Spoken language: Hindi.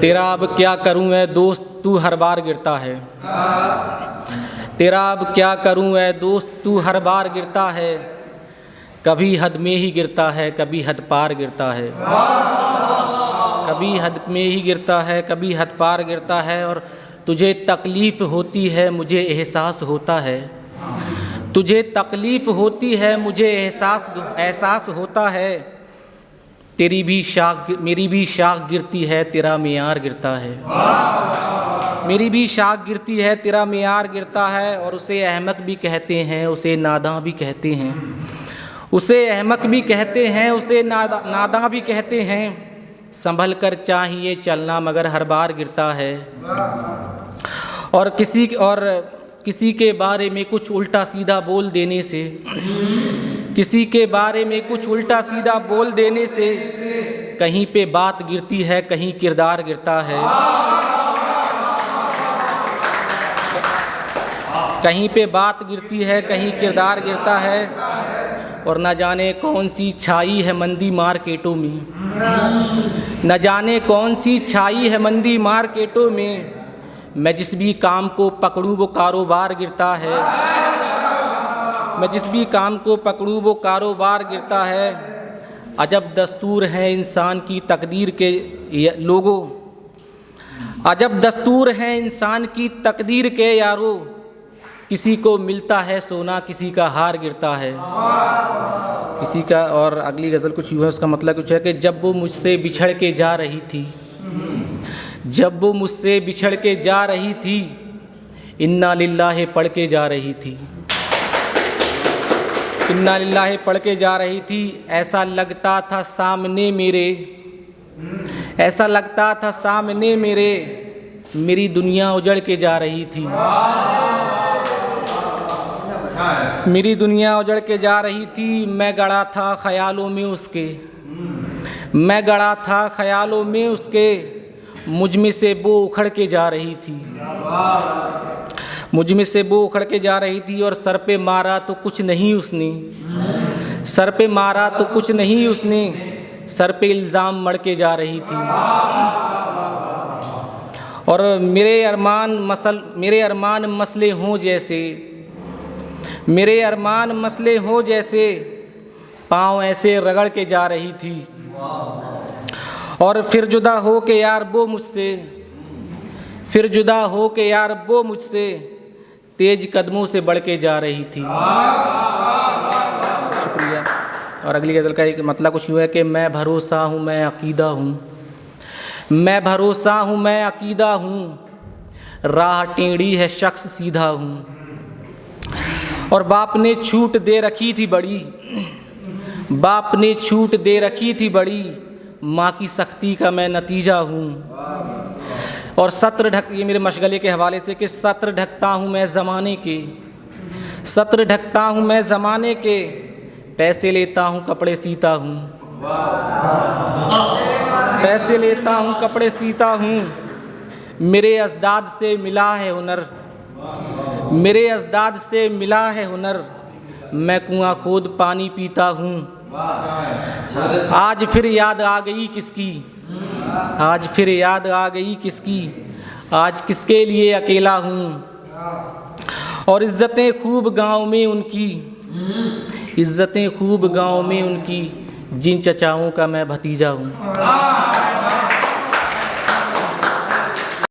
तेरा अब क्या करूं ऐ दोस्त तू हर बार गिरता है। तेरा अब क्या करूं ऐ दोस्त तू हर बार गिरता है। कभी हद में ही गिरता है, कभी हद पार गिरता है। कभी हद में ही गिरता है, कभी हद पार गिरता है। और तुझे तकलीफ़ होती है, मुझे एहसास होता है। तुझे तकलीफ़ होती है, मुझे एहसास होता है। तेरी भी शाख मेरी भी शाख गिरती है, तेरा मियार गिरता है। मेरी भी शाख गिरती है, तेरा मियार गिरता है। और उसे अहमक भी कहते हैं, उसे नादां भी कहते हैं। उसे अहमक भी कहते हैं, उसे नादां भी कहते हैं। संभल कर चाहिए चलना मगर हर बार गिरता है। और किसी के बारे में कुछ उल्टा सीधा बोल देने से, किसी के बारे में कुछ उल्टा सीधा बोल देने से कहीं पे बात गिरती है, कहीं किरदार गिरता है। कहीं पे बात गिरती है, कहीं किरदार गिरता है। और न जाने कौन सी छाई है मंदी मार्केटों में, न जाने कौन सी छाई है मंदी मार्केटों में। मैं जिस भी काम को पकड़ूं वो कारोबार गिरता है। मैं जिस भी काम को पकड़ूं वो कारोबार गिरता है। अजब दस्तूर है इंसान की तकदीर के लोगों, अजब दस्तूर है इंसान की तकदीर के यारों। किसी को मिलता है सोना, किसी का हार गिरता है। किसी का। और अगली गज़ल कुछ यूँ है, उसका मतलब कुछ है कि जब वो मुझसे बिछड़ के जा रही थी, जब वो मुझसे बिछड़ के जा रही थी, इन्ना लिल्लाह पढ़ के जा रही थी। इन्ना लिल्लाह पढ़ के जा रही थी। ऐसा लगता था सामने मेरे, ऐसा लगता था सामने मेरे, मेरी दुनिया उजड़ के जा रही थी। मेरी दुनिया उजड़ के जा रही थी। मैं गड़ा था ख्यालों में उसके, मैं गड़ा था ख्यालों में उसके। मुझ में से वो उखड़ के जा रही थी, मुझ में से वो उखड़ के जा रही थी। और सर पे मारा तो कुछ नहीं उसने, सर पे मारा तो कुछ नहीं उसने, सर पे इल्ज़ाम मढ़ के जा रही थी। और मेरे अरमान मसले हों जैसे, मेरे अरमान मसले हों जैसे, पाँव ऐसे रगड़ के जा रही थी। और फिर जुदा हो के यार वो मुझसे, फिर जुदा हो के यार वो मुझसे, तेज कदमों से बढ़ के जा रही थी। शुक्रिया। और अगली गज़ल का एक मतलब कुछ यूँ है कि मैं भरोसा हूँ मैं अकीदा हूँ, मैं भरोसा हूँ मैं अकीदा हूँ। राह टेढ़ी है शख्स सीधा हूँ। और बाप ने छूट दे रखी थी बड़ी, बाप ने छूट दे रखी थी बड़ी, माँ की सख्ती का मैं नतीजा हूँ। और सत्र ढक, ये मेरे मशगले के हवाले से कि सत्र ढकता हूँ मैं ज़माने के, सत्र ढकता हूँ मैं ज़माने के, पैसे लेता हूँ कपड़े सीता हूँ। पैसे लेता हूँ कपड़े सीता हूँ। मेरे अजदाद से मिला है हुनर, मेरे अजदाद से मिला है हुनर। मैं कुआं खोद पानी पीता हूँ। आज फिर याद आ गई किसकी, आज फिर याद आ गई किसकी, आज किसके लिए अकेला हूँ। और इज़्ज़तें खूब गाँव में उनकी, इज़्ज़तें खूब गाँव में उनकी, जिन चचाओं का मैं भतीजा हूँ।